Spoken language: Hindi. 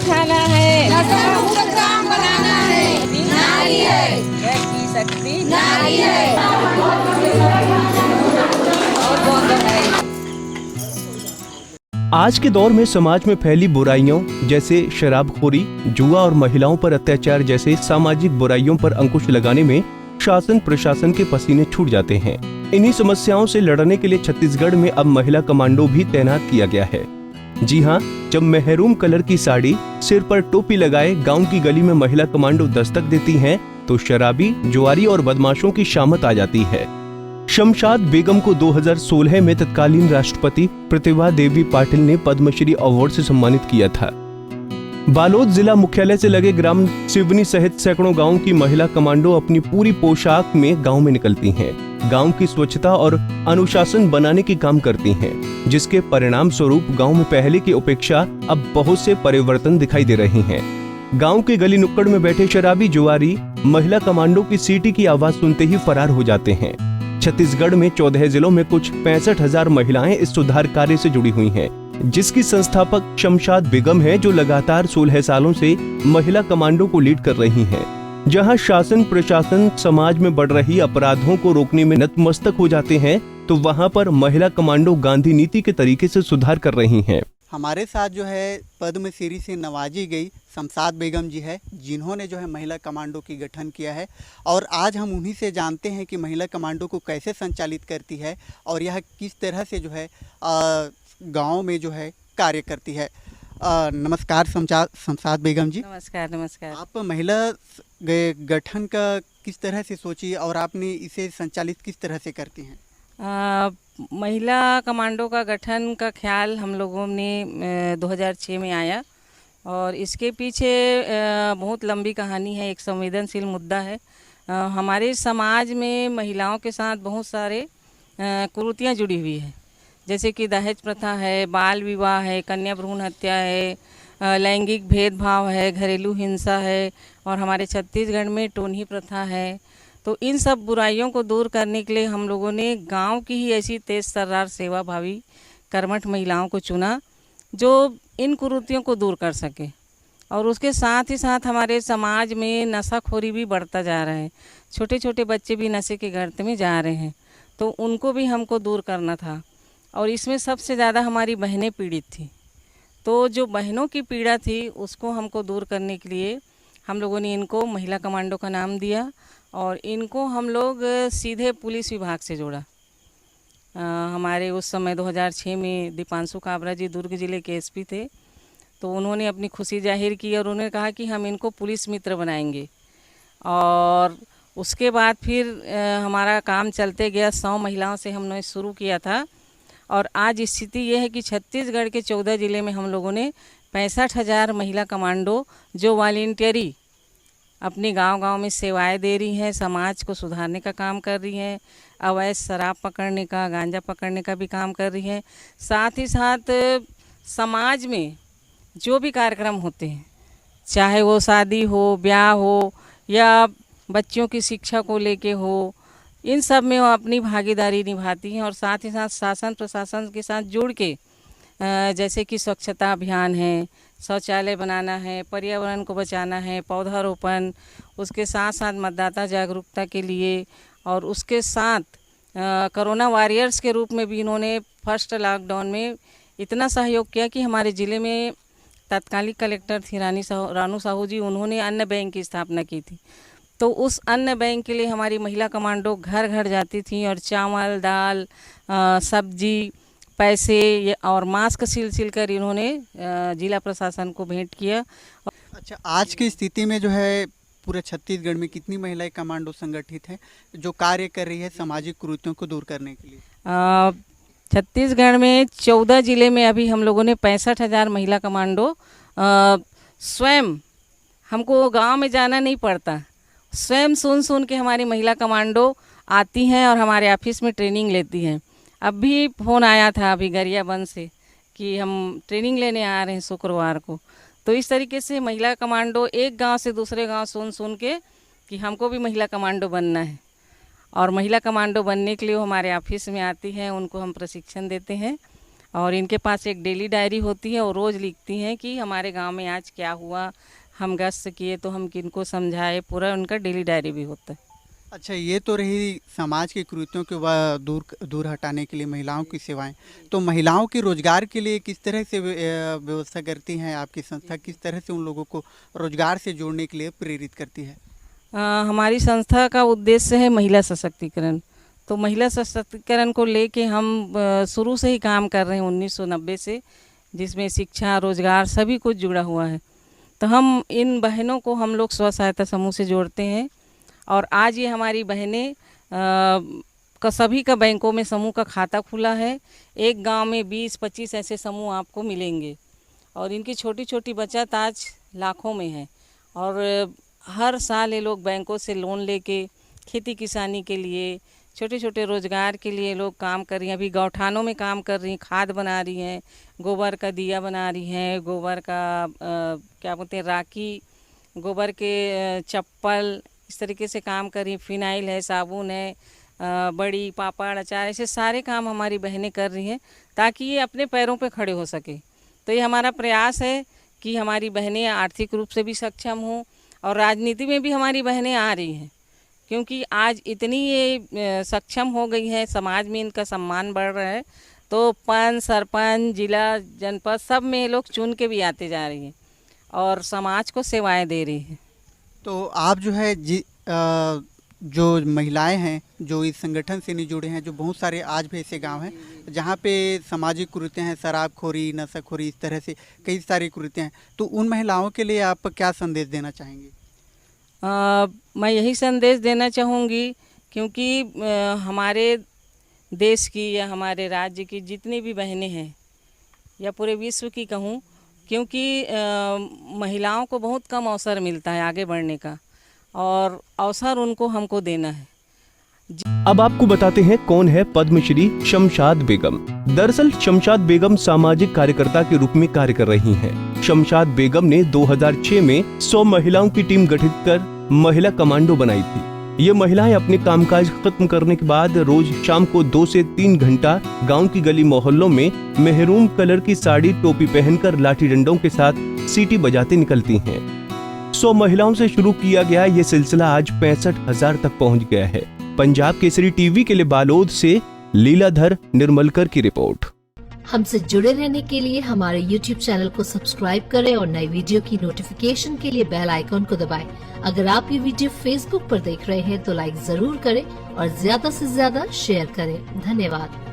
उठाना है, नशा मुक्त ग्राम बनाना है, नारी है, देश की शक्ति नारी है। और कौन है। आज के दौर में समाज में फैली बुराइयों जैसे शराबखोरी, जुआ और महिलाओं पर अत्याचार जैसे सामाजिक बुराइयों पर अंकुश लगाने में शासन प्रशासन के पसीने छूट जाते हैं। इन्हीं समस्याओं से लड़ने के लिए छत्तीसगढ़ में अब महिला कमांडो भी तैनात किया गया है। जी हाँ, जब मेहरून कलर की साड़ी, सिर पर टोपी लगाए गांव की गली में महिला कमांडो दस्तक देती हैं, तो शराबी, जुआरी और बदमाशों की शामत आ जाती है। शमशाद बेगम को 2016 में तत्कालीन राष्ट्रपति प्रतिभा देवी पाटिल ने पद्मश्री अवार्ड से सम्मानित किया था। बालोद जिला मुख्यालय से लगे ग्राम सिवनी सहित सैकड़ों गांव की महिला कमांडो अपनी पूरी पोशाक में गांव में निकलती हैं। गांव की स्वच्छता और अनुशासन बनाने की काम करती हैं, जिसके परिणाम स्वरूप गांव में पहले की अपेक्षा अब बहुत से परिवर्तन दिखाई दे रहे हैं। गांव के गली नुक्कड़ में बैठे शराबी, जुआरी महिला कमांडो की सीटी की आवाज सुनते ही फरार हो जाते हैं। छत्तीसगढ़ में 14 जिलों में कुछ 65,000 महिलाएं इस सुधार कार्य से जुड़ी हुई हैं, जिसकी संस्थापक शमशाद बेगम है, जो लगातार 16 सालों से महिला कमांडो को लीड कर रही हैं। जहां शासन प्रशासन समाज में बढ़ रही अपराधों को रोकने में नतमस्तक हो जाते हैं, तो वहां पर महिला कमांडो गांधी नीति के तरीके से सुधार कर रही हैं। हमारे साथ जो है पद्मश्री से नवाजी गई शमशाद बेगम जी है, जिन्होंने जो है महिला कमांडो की गठन किया है। और आज हम उन्हीं से जानते हैं कि महिला कमांडो को कैसे संचालित करती है और यह किस तरह से जो है गांव में जो है कार्य करती है। नमस्कार शमशाद बेगम जी। नमस्कार नमस्कार। आप महिला गठन का किस तरह से सोची और आपने इसे संचालित किस तरह से करती हैं? महिला कमांडो का गठन का ख्याल हम लोगों ने 2006 में आया और इसके पीछे बहुत लंबी कहानी है, एक संवेदनशील मुद्दा है। हमारे समाज में महिलाओं के साथ बहुत सारे कुरीतियाँ जुड़ी हुई है, जैसे कि दहेज प्रथा है, बाल विवाह है, कन्या भ्रूण हत्या है, लैंगिक भेदभाव है, घरेलू हिंसा है और हमारे छत्तीसगढ़ में टोन्ही प्रथा है। तो इन सब बुराइयों को दूर करने के लिए हम लोगों ने गांव की ही ऐसी तेज तर्रार सेवा भावी कर्मठ महिलाओं को चुना जो इन कुरीतियों को दूर कर सके। और उसके साथ ही साथ हमारे समाज में नशाखोरी भी बढ़ता जा रहा है, छोटे छोटे बच्चे भी नशे के गर्त में जा रहे हैं, तो उनको भी हमको दूर करना था। और इसमें सबसे ज़्यादा हमारी बहनें पीड़ित थी, तो जो बहनों की पीड़ा थी उसको हमको दूर करने के लिए हम लोगों ने इनको महिला कमांडो का नाम दिया और इनको हम लोग सीधे पुलिस विभाग से जोड़ा। हमारे उस समय 2006 में दीपांशु काबरा जी दुर्ग जिले के एसपी थे, तो उन्होंने अपनी खुशी जाहिर की और उन्होंने कहा कि हम इनको पुलिस मित्र बनाएंगे। और उसके बाद फिर हमारा काम चलते गया, 100 महिलाओं से हमने शुरू किया था और आज स्थिति ये है कि छत्तीसगढ़ के 14 ज़िले में हम लोगों ने 65,000 महिला कमांडो जो वॉलंटियरी अपने गांव-गांव में सेवाएं दे रही हैं, समाज को सुधारने का काम कर रही हैं, अवैध शराब पकड़ने का, गांजा पकड़ने का भी काम कर रही हैं। साथ ही साथ समाज में जो भी कार्यक्रम होते हैं, चाहे वो शादी हो, ब्याह हो या बच्चों की शिक्षा को लेके हो, इन सब में वो अपनी भागीदारी निभाती हैं। और साथ ही साथ शासन प्रशासन के साथ जुड़ के जैसे कि स्वच्छता अभियान है, शौचालय बनाना है, पर्यावरण को बचाना है, पौधारोपण, उसके साथ साथ मतदाता जागरूकता के लिए और उसके साथ कोरोना वॉरियर्स के रूप में भी इन्होंने फर्स्ट लॉकडाउन में इतना सहयोग किया कि हमारे ज़िले में तत्कालीन कलेक्टर थी रानू साहू जी, उन्होंने अन्न बैंक की स्थापना की थी। तो उस अन्न बैंक के लिए हमारी महिला कमांडो घर घर जाती थी और चावल, दाल, सब्जी, पैसे और मास्क सिल कर इन्होंने जिला प्रशासन को भेंट किया। अच्छा, आज की स्थिति में जो है पूरे छत्तीसगढ़ में कितनी महिलाएं कमांडो संगठित हैं जो कार्य कर रही है सामाजिक कुरीतियों को दूर करने के लिए? छत्तीसगढ़ में 14 ज़िले में अभी हम लोगों ने 65,000 महिला कमांडो, स्वयं हमको गांव में जाना नहीं पड़ता, स्वयं सुन के हमारी महिला कमांडो आती हैं और हमारे ऑफिस में ट्रेनिंग लेती हैं। अब भी फ़ोन आया था अभी गरियाबंद से कि हम ट्रेनिंग लेने आ रहे हैं शुक्रवार को। तो इस तरीके से महिला कमांडो एक गांव से दूसरे गांव सुन के कि हमको भी महिला कमांडो बनना है और महिला कमांडो बनने के लिए वो हमारे ऑफिस में आती हैं, उनको हम प्रशिक्षण देते हैं और इनके पास एक डेली डायरी होती है और रोज़ लिखती हैं कि हमारे गांव में आज क्या हुआ, हम गश्त किए तो हम किनको समझाए, पूरा उनका डेली डायरी भी होता है। अच्छा, ये तो रही समाज के कुरीतियों को दूर हटाने के लिए महिलाओं की सेवाएं। तो महिलाओं के रोजगार के लिए किस तरह से व्यवस्था करती हैं आपकी संस्था? किस तरह से उन लोगों को रोजगार से जोड़ने के लिए प्रेरित करती है? हमारी संस्था का उद्देश्य है महिला सशक्तिकरण। तो महिला सशक्तिकरण को लेके हम शुरू से ही काम कर रहे हैं 1990 से, जिसमें शिक्षा, रोजगार सभी कुछ जुड़ा हुआ है। तो हम इन बहनों को हम लोग स्व सहायता समूह से जोड़ते हैं और आज ये हमारी बहनें का सभी का बैंकों में समूह का खाता खुला है। एक गांव में 20-25 ऐसे समूह आपको मिलेंगे और इनकी छोटी छोटी बचत आज लाखों में है और हर साल ये लोग बैंकों से लोन लेके खेती किसानी के लिए, छोटे छोटे रोजगार के लिए लोग काम कर रही हैं। अभी गौठानों में काम कर रही हैं, खाद बना रही हैं, गोबर का दिया बना रही हैं, गोबर का क्या बोलते हैं, राखी, गोबर के चप्पल, इस तरीके से काम कर रही हैं। फिनाइल है, साबुन है, बड़ी, पापड़, अचार, ऐसे सारे काम हमारी बहनें कर रही हैं ताकि ये अपने पैरों पे खड़े हो सके। तो ये हमारा प्रयास है कि हमारी बहनें आर्थिक रूप से भी सक्षम हों और राजनीति में भी हमारी बहनें आ रही हैं, क्योंकि आज इतनी ये सक्षम हो गई हैं, समाज में इनका सम्मान बढ़ रहा है। तो पंच, सरपंच, जिला, जनपद सब में ये लोग चुन के भी आते जा रही हैं और समाज को सेवाएं दे रही हैं। तो आप जो है जो महिलाएं हैं जो इस संगठन से नहीं जुड़े हैं, जो बहुत सारे आज भी ऐसे गांव हैं जहां पे सामाजिक कुरीतियां हैं, शराबखोरी, नशाखोरी, इस तरह से कई सारी कुरीतियां हैं, तो उन महिलाओं के लिए आप क्या संदेश देना चाहेंगे? मैं यही संदेश देना चाहूँगी, क्योंकि हमारे देश की या हमारे राज्य की जितनी भी बहनें हैं या पूरे विश्व की कहूँ, क्योंकि महिलाओं को बहुत कम अवसर मिलता है आगे बढ़ने का और अवसर उनको हमको देना है। अब आपको बताते हैं कौन है पद्मश्री शमशाद बेगम। दरअसल शमशाद बेगम सामाजिक कार्यकर्ता के रूप में कार्य कर रही हैं। शमशाद बेगम ने 2006 में 100 महिलाओं की टीम गठित कर महिला कमांडो बनाई थी। ये महिलाएं अपने कामकाज खत्म करने के बाद रोज शाम को 2 से 3 घंटा गांव की गली मोहल्लों में मेहरून कलर की साड़ी, टोपी पहनकर लाठी डंडों के साथ सीटी बजाते निकलती हैं। 100 महिलाओं से शुरू किया गया ये सिलसिला आज 65,000 तक पहुंच गया है। पंजाब केसरी टीवी के लिए बालोद से लीलाधर निर्मलकर की रिपोर्ट। हमसे जुड़े रहने के लिए हमारे YouTube चैनल को सब्सक्राइब करें और नई वीडियो की नोटिफिकेशन के लिए बेल आइकॉन को दबाएं। अगर आप ये वीडियो Facebook पर देख रहे हैं तो लाइक जरूर करें और ज्यादा से ज्यादा शेयर करें। धन्यवाद।